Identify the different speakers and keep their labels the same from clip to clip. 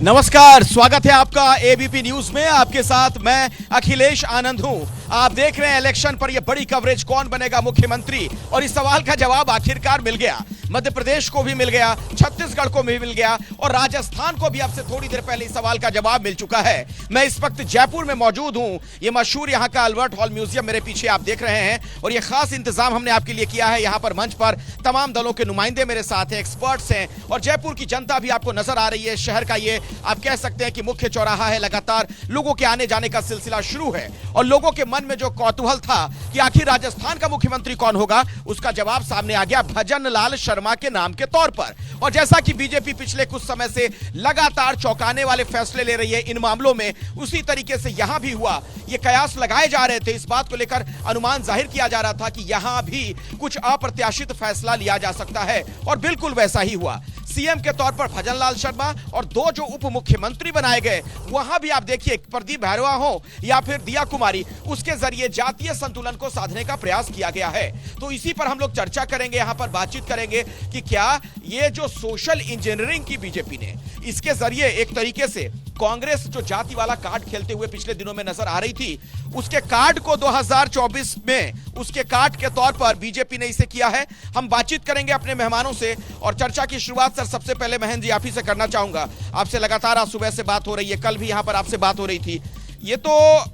Speaker 1: नमस्कार, स्वागत है आपका एबीपी न्यूज में। आपके साथ मैं अखिलेश आनंद हूं। आप देख रहे हैं इलेक्शन पर यह बड़ी कवरेज, कौन बनेगा मुख्यमंत्री, और इस सवाल का जवाब आखिरकार मिल गया। मध्य प्रदेश को भी मिल गया, छत्तीसगढ़ को भी मिल गया और राजस्थान को भी अब से थोड़ी देर पहले इस सवाल का जवाब मिल चुका है। मैं इस वक्त जयपुर में मौजूद हूं। ये मशहूर यहाँ का अल्बर्ट हॉल म्यूजियम मेरे पीछे आप देख रहे हैं और ये खास इंतजाम हमने आपके लिए किया है। यहाँ पर मंच पर तमाम दलों के नुमाइंदे मेरे साथ हैं, एक्सपर्ट्स हैं और जयपुर की जनता भी आपको नजर आ रही है। शहर का ये आप कह सकते हैं कि मुख्य चौराहा है, लगातार लोगों के आने जाने का सिलसिला शुरू है और लोगों के मन में जो कौतूहल था कि आखिर राजस्थान का मुख्यमंत्री कौन होगा, उसका जवाब सामने आ गया, भजन लाल शर्मा के नाम के तौर पर। और जैसा कि बीजेपी पिछले कुछ समय से लगातार चौंकाने वाले फैसले ले रही है इन मामलों में, उसी तरीके से यहां भी हुआ। ये कयास लगाए जा रहे थे, इस बात को लेकर अनुमान जाहिर किया जा रहा था कि यहां भी कुछ अप्रत्याशित फैसला लिया जा सकता है और बिल्कुल वैसा ही हुआ। सीएम के तौर पर भजन लाल शर्मा और दो जो उप मुख्यमंत्री बनाए गए, वहां भी आप देखिए प्रदीप भैरवा हो या फिर दिया कुमारी, उसके जरिए जातीय संतुलन को साधने का प्रयास किया गया है। तो इसी पर हम लोग चर्चा करेंगे, यहां पर बातचीत करेंगे कि क्या ये जो सोशल इंजीनियरिंग की बीजेपी ने, इसके जरिए एक तरीके से कांग्रेस जो जाति वाला कार्ड खेलते हुए पिछले दिनों में नजर आ रही थी, उसके कार्ड को 2024 में उसके कार्ड के तौर पर बीजेपी ने इसे किया है। हम बातचीत करेंगे अपने मेहमानों से और चर्चा की शुरुआत सर सबसे पहले महेंद्र जी आप ही से करना चाहूंगा। आपसे लगातार आज सुबह से बात हो रही है, कल भी यहां पर आपसे बात हो रही थी। ये तो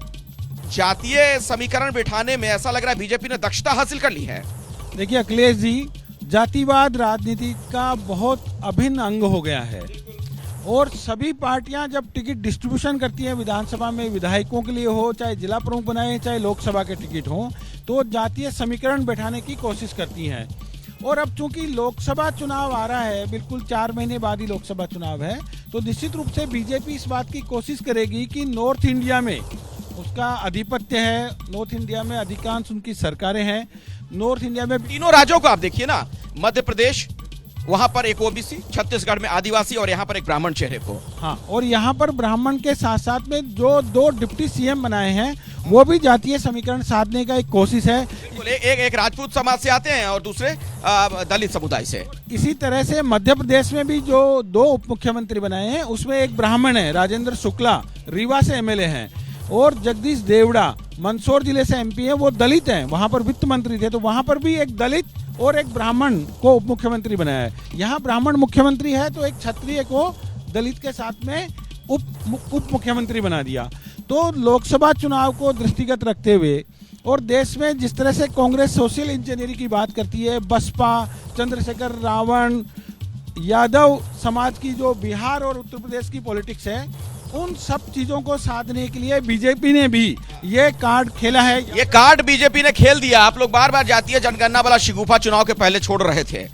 Speaker 1: जातीय समीकरण बिठाने में ऐसा लग रहा है बीजेपी ने दक्षता हासिल कर ली है।
Speaker 2: देखिए अखिलेश जी, जातिवाद राजनीति का बहुत अभिन्न अंग हो गया है और सभी पार्टियां जब टिकट डिस्ट्रीब्यूशन करती हैं विधानसभा में, विधायकों के लिए हो, चाहे जिला प्रमुख बनाए, चाहे लोकसभा के टिकट हो, तो जातीय समीकरण बैठाने की कोशिश करती हैं। और अब चूंकि लोकसभा चुनाव आ रहा है, बिल्कुल 4 महीने बाद ही लोकसभा चुनाव है, तो निश्चित रूप से बीजेपी इस बात की कोशिश करेगी कि नॉर्थ इंडिया में उसका आधिपत्य है, नॉर्थ इंडिया में अधिकांश उनकी सरकारें हैं। नॉर्थ इंडिया में
Speaker 1: तीनों राज्यों को आप देखिए ना, मध्य प्रदेश वहां पर एक ओबीसी, छत्तीसगढ़ में आदिवासी और यहाँ पर एक ब्राह्मण चेहरे को।
Speaker 2: हाँ, और यहाँ पर ब्राह्मण के साथ साथ में जो 2 डिप्टी सीएम बनाए हैं वो भी जातीय समीकरण साधने का एक कोशिश है।
Speaker 1: एक राजपूत समाज से आते हैं और दूसरे दलित समुदाय से।
Speaker 2: इसी तरह से मध्य प्रदेश में भी जो 2 उप मुख्यमंत्री बनाए हैं उसमें एक ब्राह्मण है, राजेंद्र शुक्ला, रीवा से एमएलए हैं, और जगदीश देवड़ा मंदसौर जिले से एमपी है, वो दलित हैं, वहां पर वित्त मंत्री थे, तो वहां पर भी एक दलित और एक ब्राह्मण को उप मुख्यमंत्री बनाया है। यहाँ ब्राह्मण मुख्यमंत्री है तो एक क्षत्रिय को दलित के साथ में उप मुख्यमंत्री बना दिया। तो लोकसभा चुनाव को दृष्टिगत रखते हुए और देश में जिस तरह से कांग्रेस सोशल इंजीनियरिंग की बात करती है, बसपा, चंद्रशेखर रावण, यादव समाज की जो बिहार और उत्तर प्रदेश की पॉलिटिक्स है, उन सब चीजों को साधने के लिए बीजेपी ने भी ये कार्ड खेला है।
Speaker 1: ये कार्ड बीजेपी ने खेल दिया। आप लोग बार बार जातीय जनगणना वाला शिगुफा चुनाव के पहले छोड़ रहे थे,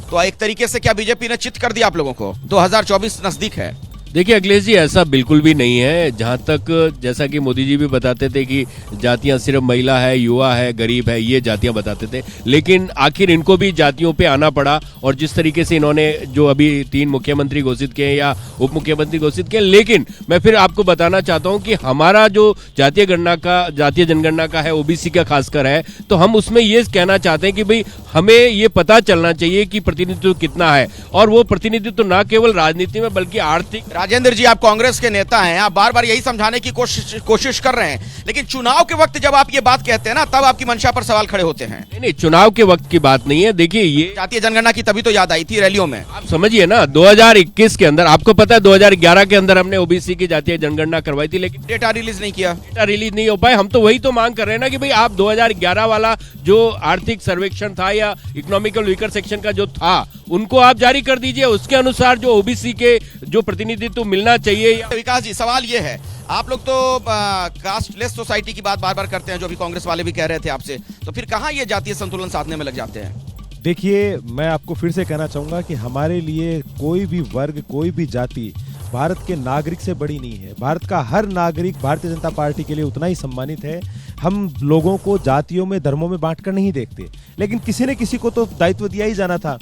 Speaker 1: तो एक तरीके से क्या बीजेपी ने चित कर दिया आप लोगों को? 2024 नजदीक है।
Speaker 3: देखिए अखिलेश जी, ऐसा बिल्कुल भी नहीं है। जहाँ तक जैसा कि मोदी जी भी बताते थे कि जातियाँ सिर्फ महिला है, युवा है, गरीब है, ये जातियाँ बताते थे, लेकिन आखिर इनको भी जातियों पे आना पड़ा। और जिस तरीके से इन्होंने जो अभी 3 मुख्यमंत्री घोषित किए या उप मुख्यमंत्री घोषित किए, लेकिन मैं फिर आपको बताना चाहता हूँ कि हमारा जो जातीय जनगणना का है, ओबीसी का खासकर है, तो हम उसमें ये कहना चाहते हैं कि भाई हमें ये पता चलना चाहिए कि प्रतिनिधित्व कितना है, और वो प्रतिनिधित्व ना केवल राजनीति में बल्कि आर्थिक।
Speaker 1: राजेंद्र जी, आप कांग्रेस के नेता हैं, आप बार बार यही समझाने की कोशिश कर रहे हैं, लेकिन चुनाव के वक्त जब आप ये बात कहते हैं ना, तब आपकी मंशा पर सवाल खड़े होते हैं।
Speaker 3: नहीं, चुनाव के वक्त की बात नहीं है। देखिए, ये
Speaker 1: जातीय जनगणना की तभी तो याद आई थी रैलियों में।
Speaker 3: आप समझिए ना, 2021 के अंदर, आपको पता है 2011 के अंदर हमने ओबीसी की जातीय जनगणना करवाई थी, लेकिन
Speaker 1: डेटा रिलीज नहीं किया।
Speaker 3: डेटा रिलीज नहीं हो पाए। हम तो वही तो मांग कर रहे हैं ना कि भाई आप 2011 वाला जो आर्थिक सर्वेक्षण था या इकोनॉमिकल वीकर सेक्शन का जो था, उनको आप जारी कर दीजिए। उसके अनुसार जो ओबीसी के जो प्रतिनिधित्व मिलना चाहिए।
Speaker 1: विकास जी, सवाल ये है, आप लोग तो कास्टलेस सोसाइटी की बात बार बार करते हैं, जो भी कांग्रेस वाले भी कह रहे थे आपसे, तो फिर कहां ये जातीय संतुलन साधने में लग जाते हैं?
Speaker 4: देखिए, मैं आपको फिर से कहना चाहूंगा कि हमारे लिए कोई भी वर्ग, कोई भी जाति भारत के नागरिक से बड़ी नहीं है। भारत का हर नागरिक भारतीय जनता पार्टी के लिए उतना ही सम्मानित है। हम लोगों को जातियों में, धर्मों में बांटकर नहीं देखते, लेकिन किसी न किसी को तो दायित्व दिया ही जाना था।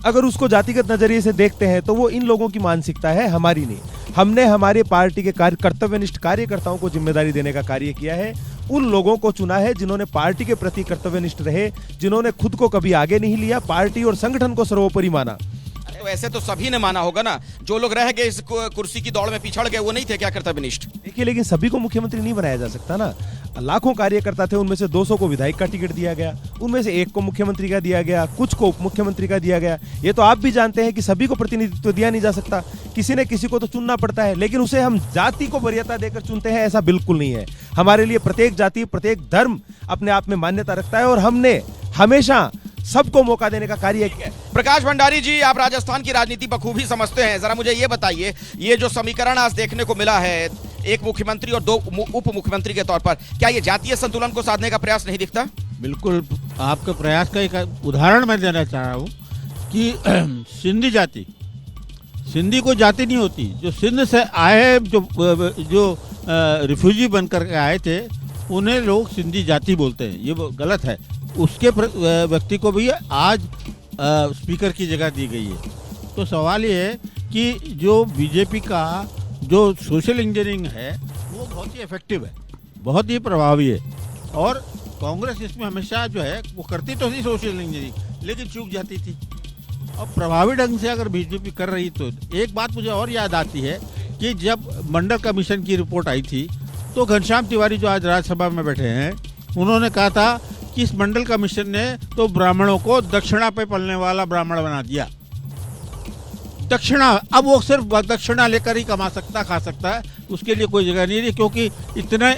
Speaker 4: अगर उसको जातिगत नजरिए से देखते हैं तो वो इन लोगों की मानसिकता है, हमारी नहीं। हमने हमारे पार्टी के कर्तव्यनिष्ठ कार्यकर्ताओं को जिम्मेदारी देने का कार्य किया है। उन लोगों को चुना है जिन्होंने पार्टी के प्रति कर्तव्यनिष्ठ रहे, जिन्होंने खुद को कभी आगे नहीं लिया, पार्टी और संगठन को सर्वोपरि माना।
Speaker 1: तो ऐसे तो सभी ने माना होगा ना, जो लोग रह गए इस कुर्सी की दौड़ में पिछड़ गए वो नहीं थे क्या कर्तव्यनिष्ठ?
Speaker 4: देखिए, लेकिन सभी को मुख्यमंत्री नहीं बनाया जा सकता ना। लाखों कार्यकर्ता थे, उनमें से 200 को विधायक का टिकट दिया गया, उनमें से 1 को मुख्यमंत्री का दिया गया, कुछ को उप मुख्यमंत्री का दिया गया। ये तो आप भी जानते हैं कि सभी को प्रतिनिधित्व दिया नहीं जा सकता, किसी ने किसी को तो चुनना पड़ता है, लेकिन उसे हम जाति को वरीयता देकर चुनते हैं, ऐसा बिल्कुल नहीं है। हमारे लिए प्रत्येक जाति, प्रत्येक धर्म अपने आप में मान्यता रखता है और हमने हमेशा सबको मौका देने का कार्य किया है।
Speaker 1: प्रकाश भंडारी जी, आप राजस्थान की राजनीति बखूबी समझते हैं, जरा मुझे ये बताइए, ये जो समीकरण आज देखने को मिला है, एक मुख्यमंत्री और 2 उप मुख्यमंत्री के तौर पर, क्या ये जातीय संतुलन को साधने का प्रयास नहीं दिखता?
Speaker 5: बिल्कुल, आपके प्रयास का एक उदाहरण मैं देना चाह रहा हूँ कि सिंधी जाति, सिंधी को जाति नहीं होती, जो सिंध से आए, जो रिफ्यूजी बनकर के आए थे, उन्हें लोग सिंधी जाति बोलते हैं, ये गलत है। उसके व्यक्ति को भी आज स्पीकर की जगह दी गई है। तो सवाल ये है कि जो बीजेपी का जो सोशल इंजीनियरिंग है वो बहुत ही इफेक्टिव है, बहुत ही प्रभावी है, और कांग्रेस इसमें हमेशा जो है वो करती तो थी सोशल इंजीनियरिंग, लेकिन चूक जाती थी। और प्रभावी ढंग से अगर बीजेपी कर रही तो एक बात मुझे और याद आती है कि जब मंडल कमीशन की रिपोर्ट आई थी तो घनश्याम तिवारी जो आज राज्यसभा में बैठे हैं, उन्होंने कहा था कि इस मंडल कमीशन ने तो ब्राह्मणों को दक्षिणा पे पलने वाला ब्राह्मण बना दिया। दक्षिणा, अब वो सिर्फ दक्षिणा लेकर ही कमा सकता, खा सकता है, उसके लिए कोई जगह नहीं रही, क्योंकि इतना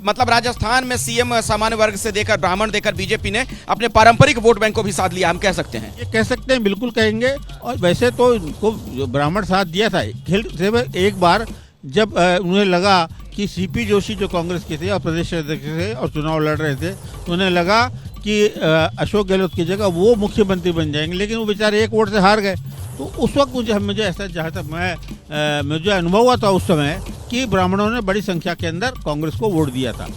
Speaker 1: मतलब राजस्थान में सीएम सामान्य वर्ग से देकर, ब्राह्मण देकर बीजेपी ने अपने पारंपरिक वोट बैंक को भी साथ लिया, हम कह सकते हैं?
Speaker 5: ये कह सकते हैं, बिल्कुल कहेंगे। और वैसे तो इनको ब्राह्मण साथ दिया था। एक बार जब उन्हें लगा कि सीपी जोशी जो कांग्रेस के थे और प्रदेश अध्यक्ष थे और चुनाव लड़ रहे थे, तो उन्हें लगा कि अशोक गहलोत की जगह वो मुख्यमंत्री बन जाएंगे, लेकिन वो बेचारे 1 वोट से हार गए। तो उस वक्त मुझे ऐसा, जहाँ तक मुझे अनुभव हुआ था उस समय, कि ब्राह्मणों ने बड़ी संख्या के अंदर कांग्रेस को वोट दिया था।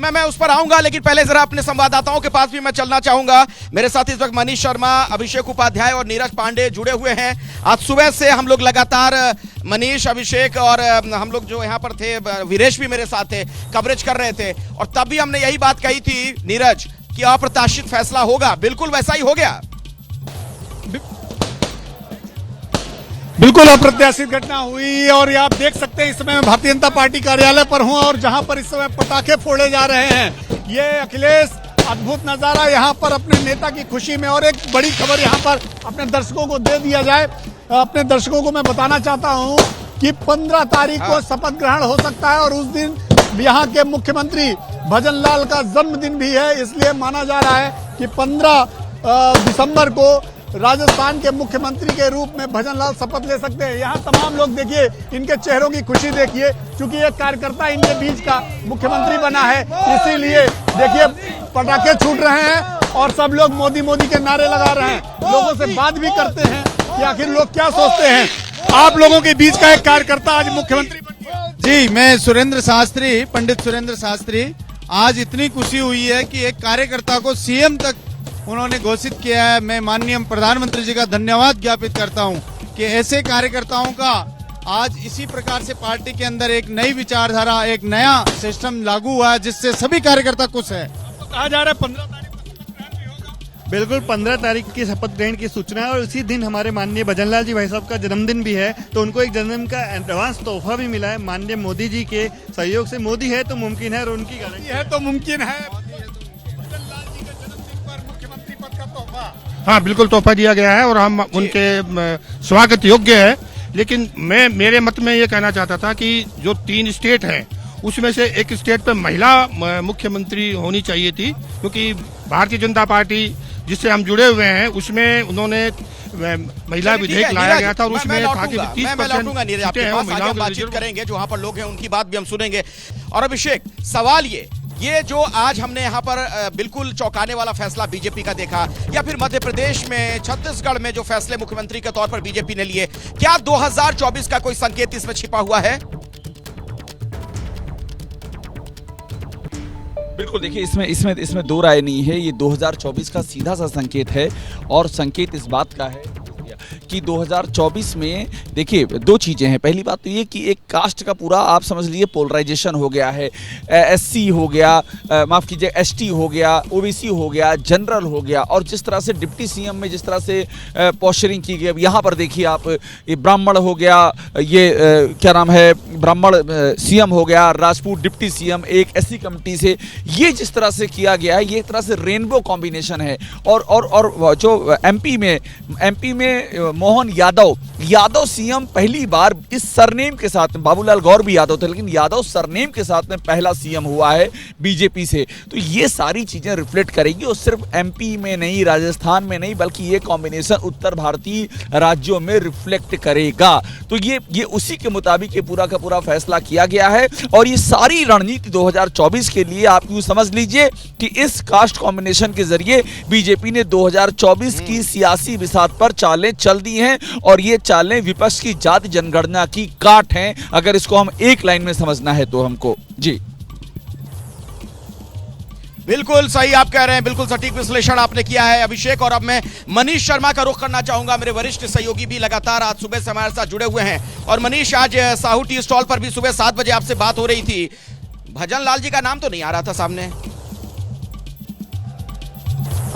Speaker 1: मैं उस पर आऊंगा, लेकिन पहले जरा अपने संवाददाताओं के पास भी मैं चलना चाहूंगा। मेरे साथ इस वक्त मनीष शर्मा, अभिषेक उपाध्याय और नीरज पांडे जुड़े हुए हैं। आज सुबह से हम लोग लगातार, मनीष, अभिषेक और हम लोग जो यहाँ पर थे, वीरेश भी मेरे साथ थे, कवरेज कर रहे थे, और तब भी हमने यही बात कही थी नीरज कि अप्रत्याशित फैसला होगा। बिल्कुल वैसा ही हो गया।
Speaker 6: बिल्कुल अप्रत्याशित घटना हुई, और ये आप देख सकते हैं इस समय मैं भारतीय जनता पार्टी कार्यालय पर हूं, और जहां पर इस समय पटाखे फोड़े जा रहे हैं। ये अखिलेश, अद्भुत नजारा यहाँ पर अपने नेता की खुशी में। और एक बड़ी खबर यहाँ पर अपने दर्शकों को दे दिया जाए। अपने दर्शकों को मैं बताना चाहता हूँ कि 15 तारीख को शपथ ग्रहण हो सकता है, और उस दिन यहाँ के मुख्यमंत्री भजन लाल का जन्मदिन भी है, इसलिए माना जा रहा है कि 15 दिसंबर को राजस्थान के मुख्यमंत्री के रूप में भजन लाल शपथ ले सकते हैं। यहाँ तमाम लोग देखिए, इनके चेहरों की खुशी देखिए, क्योंकि एक कार्यकर्ता इनके बीच का मुख्यमंत्री बना है, इसीलिए देखिए पटाखे छूट रहे हैं और सब लोग मोदी मोदी के नारे लगा रहे हैं। लोगों से बात भी करते हैं कि आखिर लोग क्या सोचते हैं। आप लोगों के बीच का एक कार्यकर्ता आज मुख्यमंत्री बन गया।
Speaker 7: जी, मैं सुरेंद्र शास्त्री, पंडित सुरेंद्र शास्त्री। आज इतनी खुशी हुई है कि एक कार्यकर्ता को सीएम तक उन्होंने घोषित किया है। मैं माननीय प्रधानमंत्री जी का धन्यवाद ज्ञापित करता हूं कि ऐसे कार्यकर्ताओं का आज इसी प्रकार से पार्टी के अंदर एक नई विचारधारा, एक नया सिस्टम लागू हुआ है, जिससे सभी कार्यकर्ता खुश है।
Speaker 6: कहा जा रहा है 15 तारीख को शपथ ग्रहण भी होगा।
Speaker 8: बिल्कुल, 15 तारीख की शपथ ग्रहण की सूचना है, और उसी दिन हमारे माननीय भजनलाल जी भाई साहब का जन्मदिन भी है, तो उनको एक जन्मदिन का एडवांस तोहफा भी मिला है माननीय मोदी जी के सहयोग से। मोदी है तो मुमकिन है, और उनकी गारंटी
Speaker 6: है तो मुमकिन है।
Speaker 9: हाँ, बिल्कुल तोहफा दिया गया है, और हम उनके स्वागत योग्य है। लेकिन मैं मेरे मत में ये कहना चाहता था कि जो 3 स्टेट हैं, उसमें से एक स्टेट पे महिला मुख्यमंत्री होनी चाहिए थी, क्योंकि भारतीय जनता पार्टी जिससे हम जुड़े हुए हैं उसमें उन्होंने महिला विधेयक लाया गया था, और उसमें था कि 30%
Speaker 1: बातचीत करेंगे, जो वहाँ पर लोग हैं उनकी बात भी हम सुनेंगे। और अभिषेक, सवाल ये जो आज हमने यहाँ पर बिल्कुल चौंकाने वाला फैसला बीजेपी का देखा, या फिर मध्य प्रदेश में, छत्तीसगढ़ में जो फैसले मुख्यमंत्री के तौर पर बीजेपी ने लिए, क्या 2024 का कोई संकेत इसमें छिपा हुआ है?
Speaker 10: बिल्कुल, देखिए इसमें दो राय नहीं है। ये 2024 का सीधा सा संकेत है, और संकेत इस बात का है कि 2024 में देखिए दो चीज़ें हैं। पहली बात तो ये कि एक कास्ट का पूरा आप समझ लीजिए पोलराइजेशन हो गया है। एससी हो गया, माफ़ कीजिए एसटी हो गया, ओबीसी हो गया, जनरल हो गया, और जिस तरह से डिप्टी सीएम में जिस तरह से पोस्चरिंग की गई, अब यहाँ पर देखिए आप, ये ब्राह्मण हो गया, ये क्या नाम है, ब्राह्मण सीएम हो गया, राजपूत डिप्टी सीएम, एक एससी कमेटी से, ये जिस तरह से किया गया है, ये एक तरह से रेनबो कॉम्बिनेशन है। और जो एमपी में मोहन यादव सीएम पहली बार इस सरनेम के साथ, बाबूलाल गौर भी यादव थे लेकिन यादव सरनेम के साथ में पहला सीएम हुआ है बीजेपी से। तो ये सारी चीजें रिफ्लेक्ट करेगी, और सिर्फ एमपी में नहीं, राजस्थान में नहीं, बल्कि ये कॉम्बिनेशन उत्तर भारतीय राज्यों में रिफ्लेक्ट करेगा। तो ये उसी के मुताबिक ये पूरा का पूरा फैसला किया गया है। और ये सारी रणनीति 2024 के लिए आप यूं समझ लीजिए कि इस कास्ट कॉम्बिनेशन के जरिए बीजेपी ने 2024 की सियासी बिसात पर चालें चल दी हैं, और ये चालें विपक्ष की जाति जनगणना की काट हैं, अगर इसको हम एक लाइन में समझना है तो हमको। जी
Speaker 1: बिल्कुल सही आप कह रहे हैं, बिल्कुल सटीक विश्लेषण आपने किया है अभिषेक। और अब मैं मनीष शर्मा का रुख करना चाहूंगा। मेरे वरिष्ठ सहयोगी भी लगातार आज सुबह से हमारे साथ जुड़े हुए हैं। और मनीष, आज साहू टी स्टॉल पर भी सुबह 7 बजे आपसे बात हो रही थी, भजन लाल जी का नाम तो नहीं आ रहा था सामने।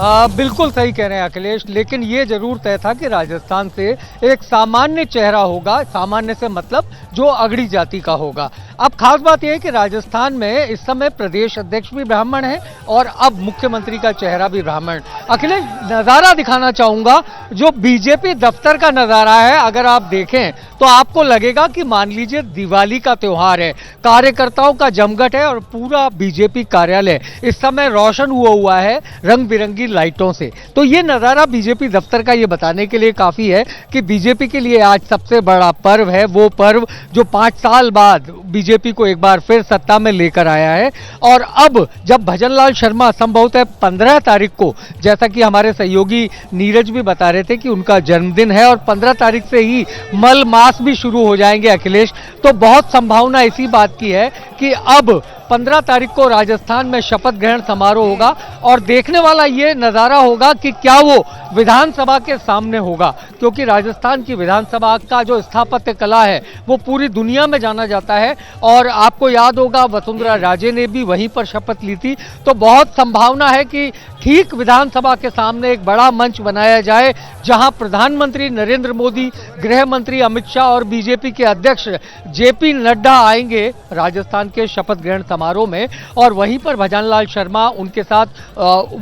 Speaker 11: बिल्कुल सही कह रहे हैं अखिलेश, लेकिन ये जरूर तय था कि राजस्थान से एक सामान्य चेहरा होगा। सामान्य से मतलब जो अगड़ी जाति का होगा। अब खास बात यह है कि राजस्थान में इस समय प्रदेश अध्यक्ष भी ब्राह्मण है और अब मुख्यमंत्री का चेहरा भी ब्राह्मण। अखिलेश, नज़ारा दिखाना चाहूँगा, जो बीजेपी दफ्तर का नज़ारा है, अगर आप देखें तो आपको लगेगा कि मान लीजिए दिवाली का त्यौहार है। कार्यकर्ताओं का जमघट है और पूरा बीजेपी कार्यालय इस समय रोशन हुआ है रंग बिरंगी लाइटों से। तो ये नज़ारा बीजेपी दफ्तर का ये बताने के लिए काफ़ी है कि बीजेपी के लिए आज सबसे बड़ा पर्व है, वो पर्व जो 5 साल बाद बीजेपी को एक बार फिर सत्ता में लेकर आया है। और अब जब भजनलाल शर्मा संभवतः 15 तारीख को, जैसा कि हमारे सहयोगी नीरज भी बता रहे थे कि उनका जन्मदिन है और 15 तारीख से ही मल मास भी शुरू हो जाएंगे अखिलेश, तो बहुत संभावना इसी बात की है कि अब 15 तारीख को राजस्थान में शपथ ग्रहण समारोह होगा। और देखने वाला ये नज़ारा होगा कि क्या वो विधानसभा के सामने होगा, क्योंकि राजस्थान की विधानसभा का जो स्थापत्य कला है वो पूरी दुनिया में जाना जाता है। और आपको याद होगा वसुंधरा राजे ने भी वहीं पर शपथ ली थी। तो बहुत संभावना है कि ठीक विधानसभा के सामने एक बड़ा मंच बनाया जाए, जहां प्रधानमंत्री नरेंद्र मोदी, गृह मंत्री अमित शाह और बीजेपी के अध्यक्ष जेपी नड्डा आएंगे राजस्थान के शपथ ग्रहण समारोह में। और वहीं पर भजनलाल शर्मा, उनके साथ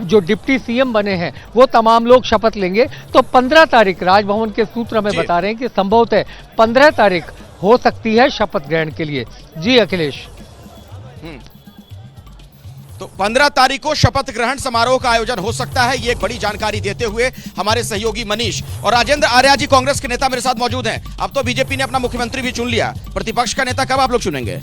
Speaker 11: जो डिप्टी सीएम बने हैं, वो तमाम लोग शपथ लेंगे। तो 15 तारीख राजभवन के सूत्र हमें बता रहे हैं कि संभवतः 15 तारीख हो सकती है शपथ ग्रहण के लिए। जी अखिलेश।
Speaker 1: तो 15 तारीख को शपथ ग्रहण समारोह का आयोजन हो सकता है, ये एक बड़ी जानकारी देते हुए हमारे सहयोगी मनीष। और राजेंद्र आर्या जी, कांग्रेस के नेता, मेरे साथ मौजूद हैं। अब तो बीजेपी ने अपना मुख्यमंत्री भी चुन लिया, प्रतिपक्ष का नेता कब आप लोग चुनेंगे?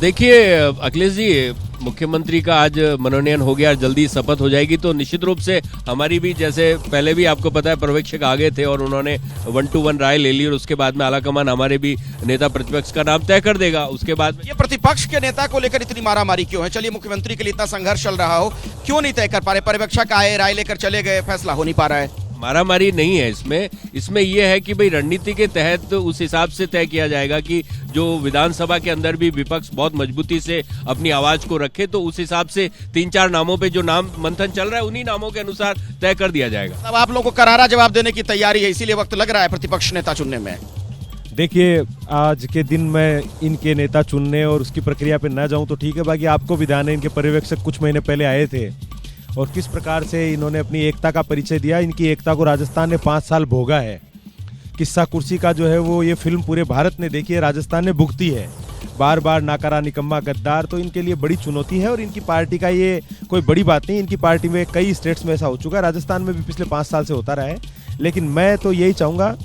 Speaker 3: देखिए अखिलेश जी, मुख्यमंत्री का आज मनोनयन हो गया, जल्दी शपथ हो जाएगी, तो निश्चित रूप से हमारी भी, जैसे पहले भी आपको पता है पर्यवेक्षक आ गए थे और उन्होंने 1-to-1 राय ले ली, और उसके बाद में आलाकमान हमारे भी नेता प्रतिपक्ष का नाम तय कर देगा। उसके बाद
Speaker 1: ये प्रतिपक्ष के नेता को लेकर इतनी मारामारी क्यों है? चलिए, मुख्यमंत्री के लिए इतना संघर्ष चल रहा हो, क्यों नहीं तय कर पा रहे? पर्यवेक्षक आए, राय लेकर चले गए, फैसला हो नहीं पा रहा है।
Speaker 3: मारामारी नहीं है इसमें यह है कि भाई रणनीति के तहत उस हिसाब से तय किया जाएगा कि जो विधानसभा के अंदर भी विपक्ष बहुत मजबूती से अपनी आवाज को रखे, तो उस हिसाब से 3-4 नामों पे जो नाम मंथन चल रहा है उन्हीं नामों के अनुसार तय कर दिया जाएगा।
Speaker 1: अब आप लोगों को करारा जवाब देने की तैयारी है, इसीलिए वक्त लग रहा है प्रतिपक्ष नेता चुनने में।
Speaker 4: देखिए, आज के दिन मैं इनके नेता चुनने और उसकी प्रक्रिया पे ना जाऊं तो ठीक है, बाकी आपको भी ध्यान है इनके पर्यवेक्षक कुछ महीने पहले आए थे और किस प्रकार से इन्होंने अपनी एकता का परिचय दिया। इनकी एकता को राजस्थान ने 5 साल भोगा है। किस्सा कुर्सी का जो है वो ये फिल्म पूरे भारत ने देखी है, राजस्थान ने भुगती है, बार बार नाकारा, निकम्मा, गद्दार। तो इनके लिए बड़ी चुनौती है और इनकी पार्टी का ये कोई बड़ी बात नहीं। इनकी पार्टी में कई स्टेट्स में ऐसा हो चुका है, राजस्थान में भी पिछले 5 साल से होता रहा है। लेकिन मैं तो यही चाहूँगा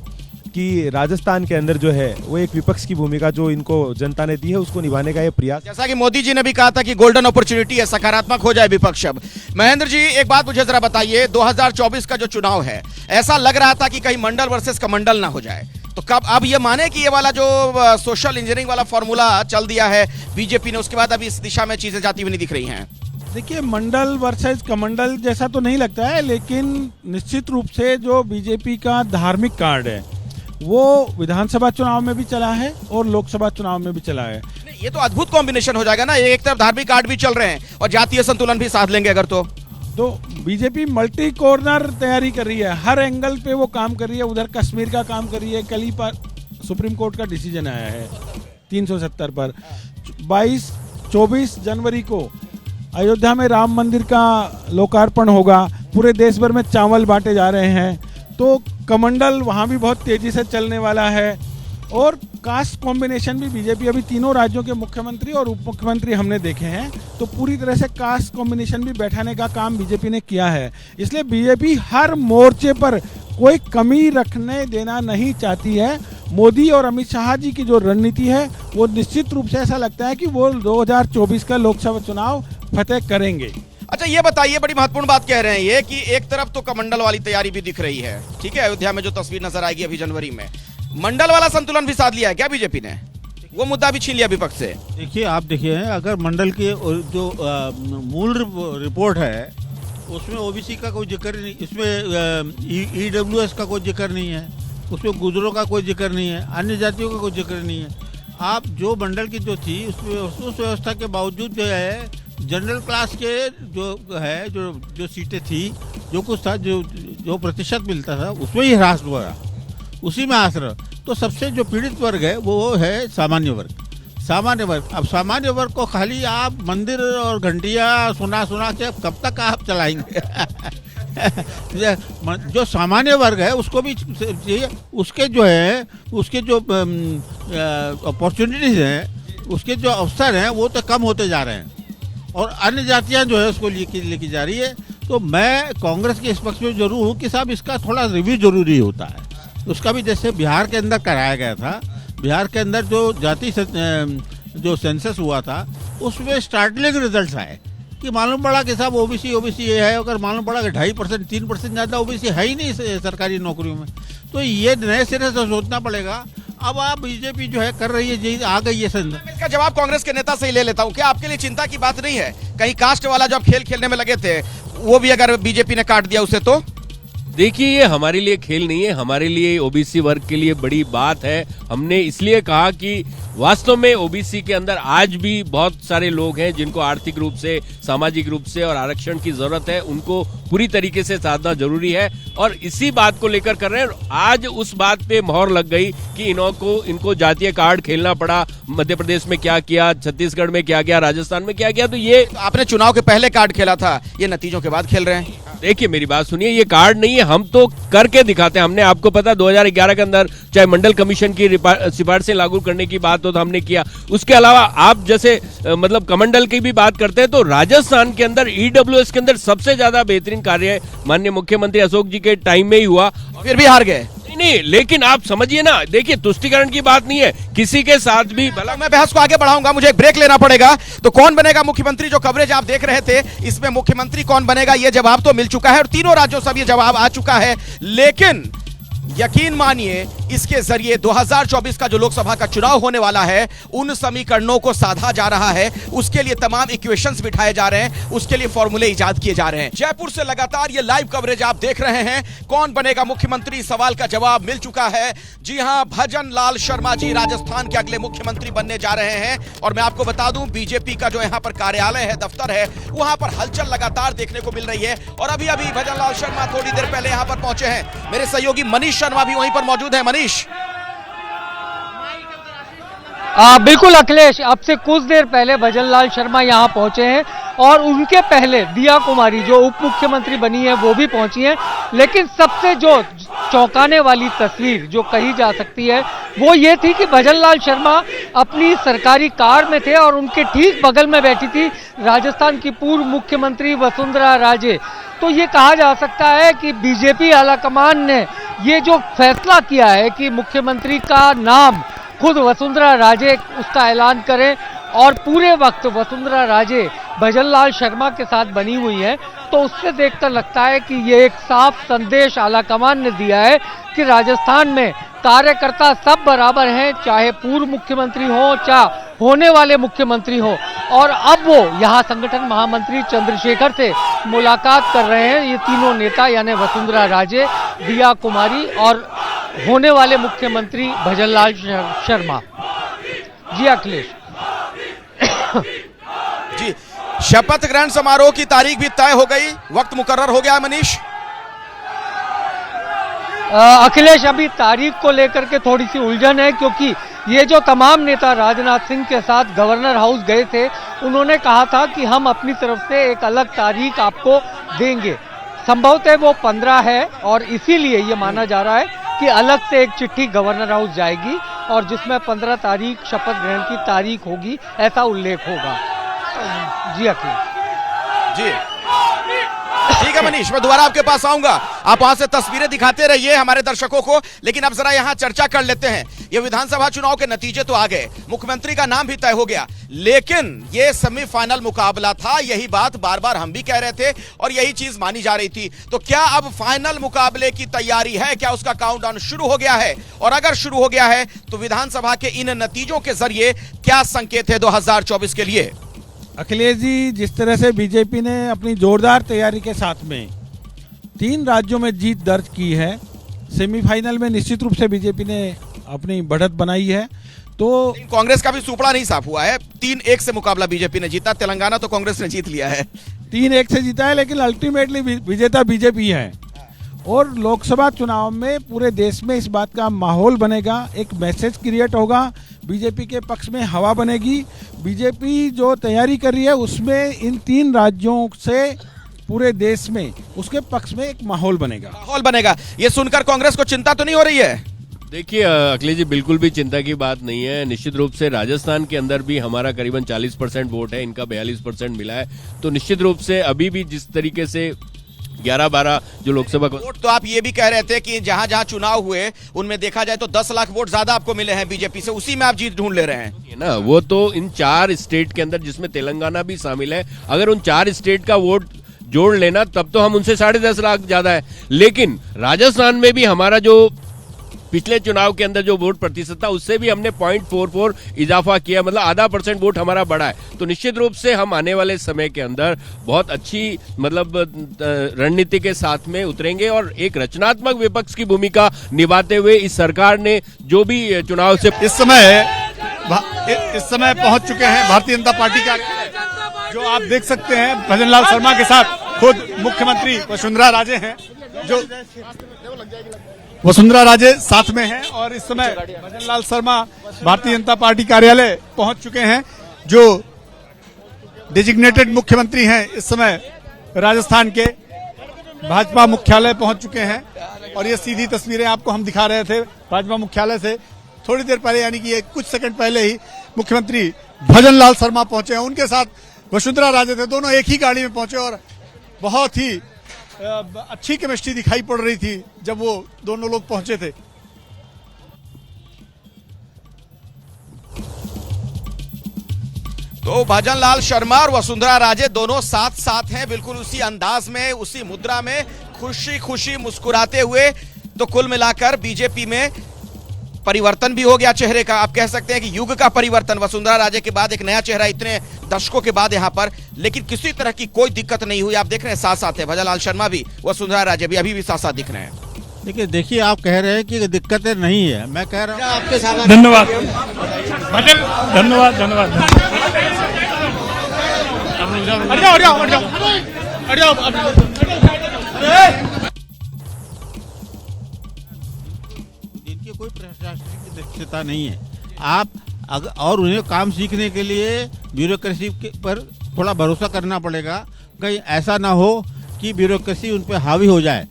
Speaker 4: कि राजस्थान के अंदर जो है वो एक विपक्ष की भूमिका जो इनको जनता ने दी है उसको निभाने का ये प्रयास।
Speaker 1: जैसा कि मोदी जी ने भी कहा था कि गोल्डन अपॉर्चुनिटी है, सकारात्मक हो जाए विपक्ष। अब महेंद्र जी, एक बात मुझे जरा बताइए, 2024 का जो चुनाव है, ऐसा लग रहा था कि कहीं मंडल वर्सेस कमंडल ना हो जाए, तो कब अब ये माने कि ये वाला जो सोशल इंजीनियरिंग वाला फॉर्मूला चल दिया है बीजेपी ने, उसके बाद अभी इस दिशा में चीजें जाती हुई नहीं दिख रही हैं?
Speaker 2: देखिए, मंडल वर्सेस कमंडल जैसा तो नहीं लगता है, लेकिन निश्चित रूप से जो बीजेपी का धार्मिक कार्ड है वो विधानसभा चुनाव में भी चला है और लोकसभा चुनाव में भी चला है।
Speaker 1: ये तो अद्भुत कॉम्बिनेशन हो जाएगा ना, एक तरफ धार्मिक आर्ट भी चल रहे हैं और जातीय संतुलन भी साध लेंगे अगर तो
Speaker 2: बीजेपी मल्टी कॉर्नर तैयारी कर रही है, हर एंगल पे वो काम कर रही है। उधर कश्मीर का काम कर रही है, कल ही पर सुप्रीम कोर्ट का डिसीजन आया है 370 पर। 24 जनवरी को अयोध्या में राम मंदिर का लोकार्पण होगा, पूरे देश भर में चावल बांटे जा रहे हैं, तो कमंडल वहाँ भी बहुत तेजी से चलने वाला है। और कास्ट कॉम्बिनेशन भी बीजेपी, अभी तीनों राज्यों के मुख्यमंत्री और उप मुख्यमंत्री हमने देखे हैं, तो पूरी तरह से कास्ट कॉम्बिनेशन भी बैठाने का काम बीजेपी ने किया है। इसलिए बीजेपी हर मोर्चे पर कोई कमी रखने देना नहीं चाहती है। मोदी और अमित शाह जी की जो रणनीति है वो निश्चित रूप से ऐसा लगता है कि वो 2024 का लोकसभा चुनाव फतेह करेंगे।
Speaker 1: अच्छा ये बताइए, बड़ी महत्वपूर्ण बात कह रहे हैं ये कि एक तरफ तो कमंडल वाली तैयारी भी दिख रही है, ठीक है, अयोध्या में जो तस्वीर नजर आएगी अभी जनवरी में, मंडल वाला संतुलन भी साध लिया है क्या बीजेपी ने? वो मुद्दा भी छीन लिया विपक्ष से।
Speaker 5: देखिए, आप देखिए, अगर मंडल की जो मूल रिपोर्ट है उसमें ओबीसी का कोई जिक्र नहीं, इसमें ईडब्ल्यूएस का कोई जिक्र नहीं है, उसमें गुजरों का कोई जिक्र नहीं है, अन्य जातियों का कोई जिक्र नहीं है। आप जो मंडल की जो थी उस व्यवस्था के बावजूद जो है जनरल क्लास के जो सीटें थी, जो कुछ था, जो प्रतिशत मिलता था उसमें ही ह्रास हुआ, उसी में आश्रय। तो सबसे जो पीड़ित वर्ग है वो है सामान्य वर्ग। अब सामान्य वर्ग को खाली आप मंदिर और घंटियां सुना के अब कब तक आप चलाएंगे? जो सामान्य वर्ग है उसको भी उसके जो अपॉर्चुनिटीज हैं, उसके जो अवसर हैं वो तो कम होते जा रहे हैं और अन्य जातियां जो है उसको लेके जा रही है। तो मैं कांग्रेस के इस पक्ष में जरूर हूँ कि साहब इसका थोड़ा रिव्यू जरूरी होता है। उसका भी जैसे बिहार के अंदर कराया गया था, बिहार के अंदर जो सेंसस हुआ था उसमें स्टार्टलिंग रिजल्ट्स आए कि मालूम पड़ा कि साहब ओबीसी ये है, अगर मालूम पड़ा कि 2.5% 3% ज़्यादा ओबीसी है ही नहीं सरकारी नौकरियों में। तो ये नए सिरे से सोचना पड़ेगा। अब आप बीजेपी जो है कर रही है, आ गई है संद।
Speaker 1: इसका जवाब कांग्रेस के नेता से ही ले लेता हूं। क्या आपके लिए चिंता की बात नहीं है कहीं कास्ट वाला जो आप खेल खेलने में लगे थे वो भी अगर बीजेपी ने काट दिया उसे? तो
Speaker 3: देखिए, ये हमारे लिए खेल नहीं है, हमारे लिए ओबीसी वर्ग के लिए बड़ी बात है। हमने इसलिए कहा कि वास्तव में ओबीसी के अंदर आज भी बहुत सारे लोग हैं जिनको आर्थिक रूप से, सामाजिक रूप से और आरक्षण की जरूरत है, उनको पूरी तरीके से साधना जरूरी है और इसी बात को लेकर कर रहे हैं। आज उस बात पे मोहर लग गई कि इनको जातीय कार्ड खेलना पड़ा। मध्य प्रदेश में क्या किया, छत्तीसगढ़ में क्या किया, राजस्थान में क्या किया, तो ये
Speaker 1: आपने चुनाव के पहले कार्ड खेला था, ये नतीजों के बाद खेल रहे हैं।
Speaker 3: देखिए, मेरी बात सुनिए, ये कार्ड नहीं है, हम तो करके दिखाते हैं। हमने, आपको पता, 2011 के अंदर चाहे मंडल कमीशन की सिफारिशें लागू करने की बात हो तो हमने किया। उसके अलावा आप जैसे मतलब कमंडल की भी बात करते हैं तो राजस्थान के अंदर ईडब्ल्यूएस के अंदर सबसे ज्यादा बेहतरीन कार्य माननीय मुख्यमंत्री अशोक जी के टाइम में ही हुआ,
Speaker 1: फिर भी हार गए।
Speaker 3: नहीं, लेकिन आप समझिए ना, देखिए तुष्टिकरण की बात नहीं है, किसी के साथ भी भला।
Speaker 1: मैं बहस को आगे बढ़ाऊंगा, मुझे एक ब्रेक लेना पड़ेगा। तो कौन बनेगा मुख्यमंत्री, जो कवरेज आप देख रहे थे, इसमें मुख्यमंत्री कौन बनेगा ये जवाब तो मिल चुका है और तीनों राज्यों से ये जवाब आ चुका है। लेकिन यकीन मानिए इसके जरिए 2024 का जो लोकसभा का चुनाव होने वाला है उन समीकरणों को साधा जा रहा है, उसके लिए तमाम इक्वेशंस बिठाए जा रहे हैं, उसके लिए फॉर्मूले इजाद किए जा रहे हैं। जयपुर से लगातार ये लाइव कवरेज आप देख रहे हैं। कौन बनेगा मुख्यमंत्री, सवाल का जवाब मिल चुका है। जी हां, भजन लाल शर्मा जी राजस्थान के अगले मुख्यमंत्री बनने जा रहे हैं। और मैं आपको बता दूं, बीजेपी का जो यहां पर कार्यालय है, दफ्तर है, वहां पर हलचल लगातार देखने को मिल रही है। और अभी अभी भजन लाल शर्मा थोड़ी देर पहले यहां पर पहुंचे हैं। मेरे सहयोगी मनीष शर्मा भी वहीं पर मौजूद है। मनीष,
Speaker 11: बिल्कुल अखिलेश, अब से कुछ देर पहले भजनलाल शर्मा यहाँ पहुंचे हैं और उनके पहले दिया कुमारी जो उप मुख्यमंत्री बनी है वो भी पहुंची हैं। लेकिन सबसे जो चौंकाने वाली तस्वीर जो कही जा सकती है वो ये थी कि भजनलाल शर्मा अपनी सरकारी कार में थे और उनके ठीक बगल में बैठी थी राजस्थान की पूर्व मुख्यमंत्री वसुंधरा राजे। तो ये कहा जा सकता है कि बीजेपी आलाकमान ने ये जो फैसला किया है कि मुख्यमंत्री का नाम खुद वसुंधरा राजे उसका ऐलान करें और पूरे वक्त वसुंधरा राजे भजनलाल शर्मा के साथ बनी हुई है, तो उससे देखकर लगता है कि ये एक साफ संदेश आलाकमान ने दिया है कि राजस्थान में कार्यकर्ता सब बराबर हैं, चाहे पूर्व मुख्यमंत्री हो चाहे होने वाले मुख्यमंत्री हो। और अब वो यहाँ संगठन महामंत्री चंद्रशेखर से मुलाकात कर रहे हैं। ये तीनों नेता यानी वसुंधरा राजे, दिया कुमारी और होने वाले मुख्यमंत्री भजनलाल शर्मा। जी अखिलेश।
Speaker 1: जी, शपथ ग्रहण समारोह की तारीख भी तय हो गई, वक्त मुकर्रर हो गया है मनीष।
Speaker 11: अखिलेश, अभी तारीख को लेकर के थोड़ी सी उलझन है, क्योंकि ये जो तमाम नेता राजनाथ सिंह के साथ गवर्नर हाउस गए थे, उन्होंने कहा था कि हम अपनी तरफ से एक अलग तारीख आपको देंगे। संभवतः वो 15 है और इसीलिए ये माना जा रहा है कि अलग से एक चिट्ठी गवर्नर हाउस जाएगी और जिसमें 15 तारीख शपथ ग्रहण की तारीख होगी, ऐसा उल्लेख होगा। जी अखिलेश।
Speaker 1: जी ठीक है मनीष, मैं दोबारा आपके पास आऊंगा, आप वहां से तस्वीरें दिखाते रहिए हमारे दर्शकों को। लेकिन अब जरा यहां चर्चा कर लेते हैं। ये विधानसभा चुनाव के नतीजे तो आ गए, मुख्यमंत्री का नाम भी तय हो गया, लेकिन ये सेमीफाइनल मुकाबला था, यही बात बार बार हम भी कह रहे थे और यही चीज मानी जा रही थी। तो क्या अब फाइनल मुकाबले की तैयारी है? क्या उसका काउंटडाउन शुरू हो गया है? और अगर शुरू हो गया है तो विधानसभा के इन नतीजों के जरिए क्या संकेत है 2024 के लिए?
Speaker 2: अखिलेश जी, जिस तरह से बीजेपी ने अपनी जोरदार तैयारी के साथ में 3 राज्यों में जीत दर्ज की है, सेमीफाइनल में निश्चित रूप से बीजेपी ने अपनी बढ़त बनाई है। तो
Speaker 1: कांग्रेस का भी सुपड़ा नहीं साफ हुआ है, 3-1 से मुकाबला बीजेपी ने जीता। तेलंगाना तो कांग्रेस ने जीत लिया है,
Speaker 2: 3-1 से जीता है, लेकिन अल्टीमेटली विजेता बीजेपी है। और लोकसभा चुनाव में पूरे देश में इस बात का माहौल बनेगा, एक मैसेज क्रिएट होगा, बीजेपी के पक्ष में हवा बनेगी। बीजेपी जो तैयारी कर रही है उसमें इन 3 राज्यों से पूरे देश में उसके पक्ष में एक माहौल बनेगा।
Speaker 1: ये सुनकर कांग्रेस को चिंता तो नहीं हो रही है?
Speaker 3: देखिए अखिलेश जी, बिल्कुल भी चिंता की बात नहीं है। निश्चित रूप से राजस्थान के अंदर भी हमारा करीबन 40% वोट है, इनका 42% मिला है। तो निश्चित रूप से अभी भी जिस तरीके से 11-12 जो लोकसभा
Speaker 1: वोट, तो आप ये भी कह रहे थे कि जहां जहां चुनाव हुए उनमें देखा जाए तो 10 लाख वोट ज्यादा आपको मिले हैं बीजेपी से, उसी में आप जीत ढूंढ ले रहे हैं
Speaker 3: ना। वो तो इन 4 स्टेट के अंदर, जिसमें तेलंगाना भी शामिल है, अगर उन 4 स्टेट का वोट जोड़ लेना तब तो हम उनसे 10.5 लाख ज्यादा है। लेकिन राजस्थान में भी हमारा जो पिछले चुनाव के अंदर जो वोट प्रतिशत था उससे भी हमने 0.44 इजाफा किया, मतलब आधा % वोट हमारा बढ़ा है। तो निश्चित रूप से हम आने वाले समय के अंदर बहुत अच्छी मतलब रणनीति के साथ में उतरेंगे और एक रचनात्मक विपक्ष की भूमिका निभाते हुए इस सरकार ने जो भी चुनाव से
Speaker 6: इस समय पहुंच चुके हैं भारतीय जनता पार्टी का, जो आप देख सकते हैं भजनलाल शर्मा के साथ खुद मुख्यमंत्री वसुंधरा राजे हैं, जो वसुंधरा राजे साथ में हैं। और इस समय भजनलाल शर्मा भारतीय जनता पार्टी कार्यालय पहुंच चुके हैं, जो डेजिग्नेटेड मुख्यमंत्री हैं इस समय राजस्थान के, भाजपा मुख्यालय पहुंच चुके हैं। और ये सीधी तस्वीरें आपको हम दिखा रहे थे भाजपा मुख्यालय से थोड़ी देर पहले, यानी कि कुछ सेकंड पहले ही मुख्यमंत्री भजनलाल शर्मा पहुंचे हैं, उनके साथ वसुंधरा राजे थे, दोनों एक ही गाड़ी में पहुंचे और बहुत ही अच्छी केमिस्ट्री दिखाई पड़ रही थी जब वो दोनों लोग पहुंचे थे।
Speaker 1: तो भजनलाल शर्मा और वसुंधरा राजे दोनों साथ साथ हैं, बिल्कुल उसी अंदाज में, उसी मुद्रा में, खुशी खुशी मुस्कुराते हुए। तो कुल मिलाकर बीजेपी में परिवर्तन भी हो गया चेहरे का, आप कह सकते हैं कि युग का परिवर्तन। वसुंधरा राजे के बाद एक नया चेहरा इतने दशकों के बाद यहां पर, लेकिन किसी तरह की कोई दिक्कत नहीं हुई। आप देख रहे हैं साथ साथ है भजनलाल शर्मा भी, वसुंधरा राजे भी अभी भी साथ साथ दिख रहे हैं।
Speaker 5: देखिए आप कह रहे हैं कि दिक्कतें नहीं है, मैं कह रहा हूँ आपके साथ।
Speaker 6: धन्यवाद धन्यवाद धन्यवाद।
Speaker 5: जिनकी कोई प्रशासनिक दक्षता नहीं है, आप और उन्हें काम सीखने के लिए ब्यूरोक्रेसी पर थोड़ा भरोसा करना पड़ेगा। कहीं ऐसा ना हो कि ब्यूरोक्रेसी उन पर हावी हो जाए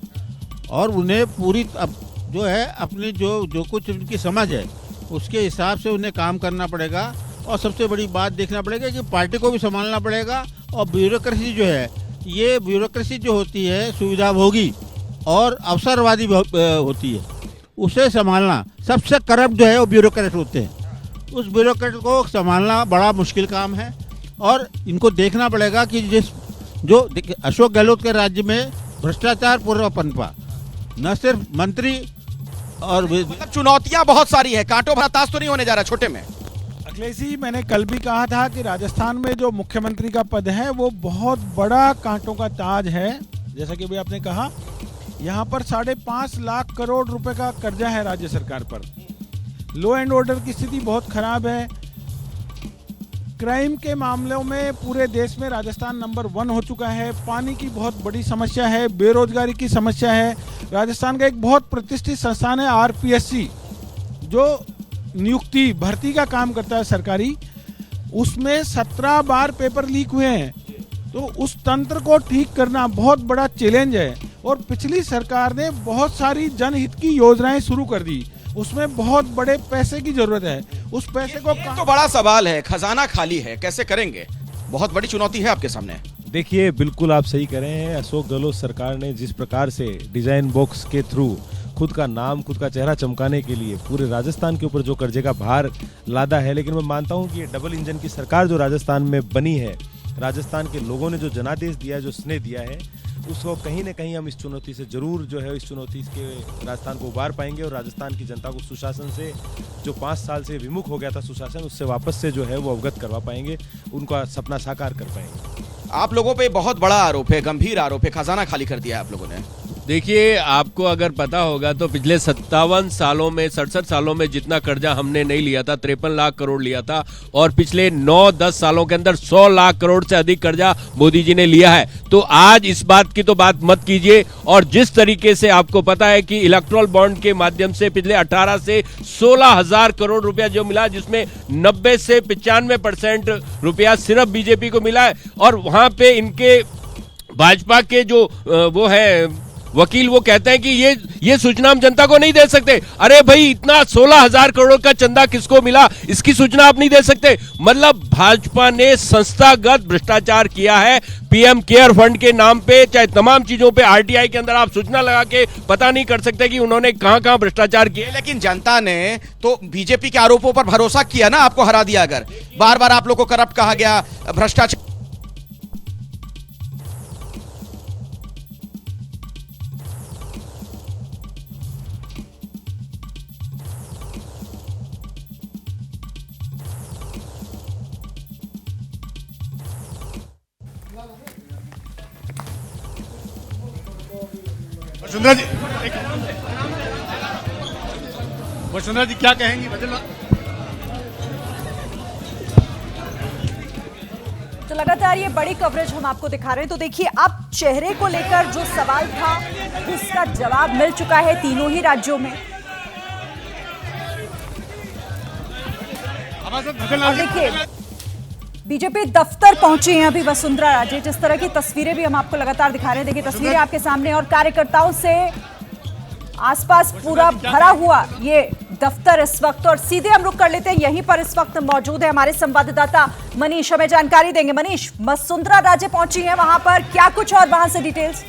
Speaker 5: और उन्हें पूरी जो है अपनी जो कुछ उनकी समझ है उसके हिसाब से उन्हें काम करना पड़ेगा। और सबसे बड़ी बात देखना पड़ेगा कि पार्टी को भी संभालना पड़ेगा। और ब्यूरोक्रेसी जो है, ये ब्यूरोक्रेसी जो होती है सुविधाभोगी और अवसरवादी होती है, उसे संभालना, सबसे करप्ट जो है वो ब्यूरोक्रेट होते हैं, उस ब्यूरोक्रेट को संभालना बड़ा मुश्किल काम है। और इनको देखना पड़ेगा कि जो अशोक गहलोत के राज्य में भ्रष्टाचार पूर्व पनपा, न सिर्फ मंत्री और
Speaker 1: मतलब चुनौतियां बहुत सारी है, कांटों भरा ताश तो नहीं होने जा रहा छोटे में।
Speaker 2: अखिलेश जी, मैंने कल भी कहा था कि राजस्थान में जो मुख्यमंत्री का पद है वो बहुत बड़ा कांटों का ताज है। जैसा कि अभी आपने कहा यहाँ पर 5.5 लाख करोड़ रुपए का कर्जा है राज्य सरकार पर। लॉ एंड ऑर्डर की स्थिति बहुत खराब है। क्राइम के मामलों में पूरे देश में राजस्थान नंबर 1 हो चुका है। पानी की बहुत बड़ी समस्या है, बेरोजगारी की समस्या है। राजस्थान का एक बहुत प्रतिष्ठित संस्थान है आरपीएससी, जो नियुक्ति भर्ती का काम करता है सरकारी, उसमें 17 बार पेपर लीक हुए हैं। तो उस तंत्र को ठीक करना बहुत बड़ा चैलेंज है। और पिछली सरकार ने बहुत सारी जनहित की योजनाएं शुरू कर दी, उसमें बहुत बड़े पैसे की जरूरत है। उस पैसे को
Speaker 1: तो बड़ा सवाल है, खजाना खाली है, कैसे करेंगे? बहुत बड़ी चुनौती है आपके सामने।
Speaker 4: देखिए, बिल्कुल आप सही कह रहे हैं। अशोक गहलोत सरकार ने जिस प्रकार से डिजाइन बॉक्स के थ्रू खुद का नाम, खुद का चेहरा चमकाने के लिए पूरे राजस्थान के ऊपर जो कर्जे का भार लादा है, लेकिन मैं मानता हूं कि ये डबल इंजन की सरकार जो राजस्थान में बनी है, राजस्थान के लोगों ने जो जनादेश दिया है, जो स्नेह दिया है, उसको कहीं ना कहीं हम इस चुनौती से जरूर जो है, इस चुनौती के राजस्थान को उबार पाएंगे और राजस्थान की जनता को सुशासन से, जो 5 साल से विमुख हो गया था सुशासन, उससे वापस से जो है वो अवगत करवा पाएंगे, उनका सपना साकार कर पाएंगे।
Speaker 1: आप लोगों पे बहुत बड़ा आरोप है, गंभीर आरोप है, खजाना खाली कर दिया आप लोगों ने।
Speaker 3: देखिए, आपको अगर पता होगा तो पिछले 57 सालों में, 67 सालों में जितना कर्जा हमने नहीं लिया था, 53 लाख करोड़ लिया था, और पिछले 9-10 सालों के अंदर 100 लाख करोड़ से अधिक कर्जा मोदी जी ने लिया है। तो आज इस बात की तो बात मत कीजिए। और जिस तरीके से आपको पता है कि इलेक्ट्रल बॉन्ड के माध्यम से पिछले 18 से 16,000 करोड़ रुपया जो मिला, जिसमें 90 से 95% रुपया सिर्फ बीजेपी को मिला है। और वहां पे इनके भाजपा के जो वो है वकील, वो कहते हैं कि ये सूचना हम जनता को नहीं दे सकते। अरे भाई, इतना 16,000 करोड़ का चंदा किसको मिला, इसकी सूचना आप नहीं दे सकते? मतलब भाजपा ने संस्थागत भ्रष्टाचार किया है पीएम केयर फंड के नाम पे, चाहे तमाम चीजों पे। आरटीआई के अंदर आप सूचना लगा के पता नहीं कर सकते कि उन्होंने कहां भ्रष्टाचार किया।
Speaker 1: लेकिन जनता ने तो बीजेपी के आरोपों पर भरोसा किया ना, आपको हरा दिया। अगर बार बार आप लोग को करप्ट कहा गया, भ्रष्टाचार।
Speaker 6: वसुंधरा जी क्या कहेंगी?
Speaker 12: तो लगातार ये बड़ी कवरेज हम आपको दिखा रहे हैं। तो देखिए, अब चेहरे को लेकर जो सवाल था उसका जवाब मिल चुका है तीनों ही राज्यों में। अब देखिए, बीजेपी दफ्तर पहुंची हैं अभी वसुंधरा राजे। जिस तरह की तस्वीरें भी हम आपको लगातार दिखा रहे हैं, देखिए तस्वीरें आपके सामने, और कार्यकर्ताओं से आसपास पूरा भरा हुआ ये दफ्तर इस वक्त। और सीधे हम रुक कर लेते हैं, यहीं पर इस वक्त मौजूद है हमारे संवाददाता मनीष, हमें जानकारी देंगे। मनीष, वसुंधरा राजे पहुंची हैं वहां पर, क्या कुछ और वहां से डिटेल्स?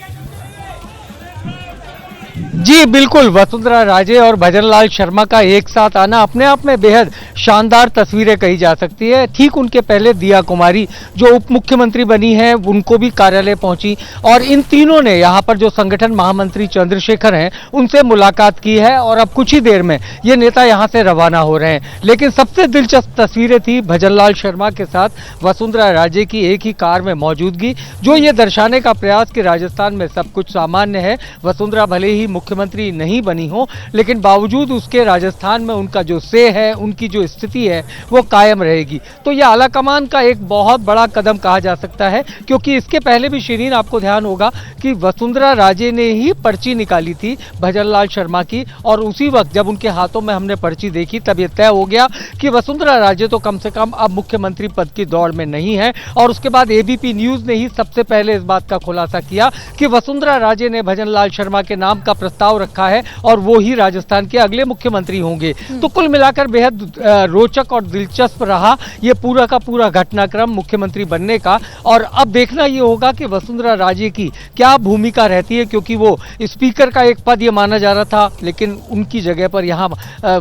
Speaker 11: जी बिल्कुल, वसुंधरा राजे और भजनलाल शर्मा का एक साथ आना अपने आप में बेहद शानदार तस्वीरें कही जा सकती है। ठीक उनके पहले दिया कुमारी जो उप मुख्यमंत्री बनी है, उनको भी कार्यालय पहुंची, और इन तीनों ने यहाँ पर जो संगठन महामंत्री चंद्रशेखर हैं उनसे मुलाकात की है। और अब कुछ ही देर में ये नेता यहाँ से रवाना हो रहे हैं। लेकिन सबसे दिलचस्प तस्वीरें थी भजनलाल शर्मा के साथ वसुंधरा राजे की एक ही कार में मौजूदगी, जो ये दर्शाने का प्रयास कि राजस्थान में सब कुछ सामान्य है। वसुंधरा भले ही मुख्यमंत्री नहीं बनी हो, लेकिन बावजूद उसके राजस्थान में उनका जो से है, उनकी जो स्थिति है वो कायम रहेगी। तो यह आलाकमान का एक बहुत बड़ा कदम कहा जा सकता है, क्योंकि इसके पहले भी शिरीन आपको ध्यान होगा कि वसुंधरा राजे ने ही पर्ची निकाली थी भजनलाल शर्मा की, और उसी वक्त जब उनके हाथों में हमने पर्ची देखी तब यह तय हो गया कि वसुंधरा राजे तो कम से कम अब मुख्यमंत्री पद की दौड़ में नहीं है। और उसके बाद एबीपी न्यूज ने ही सबसे पहले इस बात का खुलासा किया कि वसुंधरा राजे ने भजनलाल शर्मा के नाम का प्रस्ताव रखा है और वो ही राजस्थान के अगले मुख्यमंत्री होंगे। तो कुल मिलाकर बेहद रोचक और दिलचस्प रहा ये पूरा का पूरा घटनाक्रम मुख्यमंत्री बनने का। और अब देखना ये होगा कि वसुंधरा राजे की क्या भूमिका रहती है, क्योंकि वो स्पीकर का एक पद ये माना जा रहा था, लेकिन उनकी जगह पर यहाँ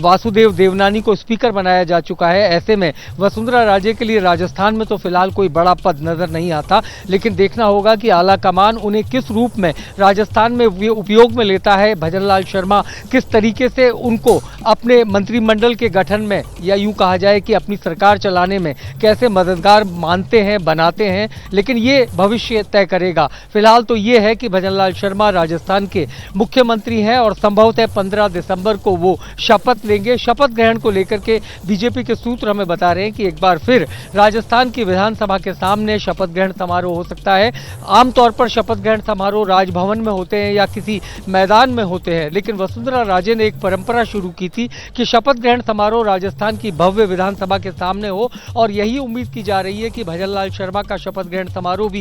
Speaker 11: वासुदेव देवनानी को स्पीकर बनाया जा चुका है। ऐसे में वसुंधरा राजे के लिए राजस्थान में तो फिलहाल कोई बड़ा पद नजर नहीं आता, लेकिन देखना होगा कि आला कमान उन्हें किस रूप में राजस्थान में उपयोग में लेता है। है भजनलाल शर्मा किस तरीके से उनको अपने मंत्रिमंडल के गठन में या यूं कहा जाए कि अपनी सरकार चलाने में कैसे मददगार मानते हैं, बनाते हैं, लेकिन ये भविष्य तय करेगा। फिलहाल तो ये है कि भजनलाल शर्मा राजस्थान के मुख्यमंत्री हैं और संभवतः 15 दिसंबर को वो शपथ लेंगे। शपथ ग्रहण को लेकर के बीजेपी के सूत्र हमें बता रहे हैं कि एक बार फिर राजस्थान की विधानसभा के सामने शपथ ग्रहण समारोह हो सकता है। आमतौर पर शपथ ग्रहण समारोह राजभवन में होते हैं या किसी मैदान में होते हैं, लेकिन वसुंधरा राजे ने एक परंपरा शुरू की थी कि शपथ ग्रहण समारोह राजस्थान की भव्य विधानसभा के सामने हो और यही उम्मीद की जा रही है कि भजनलाल शर्मा का शपथ ग्रहण समारोह भी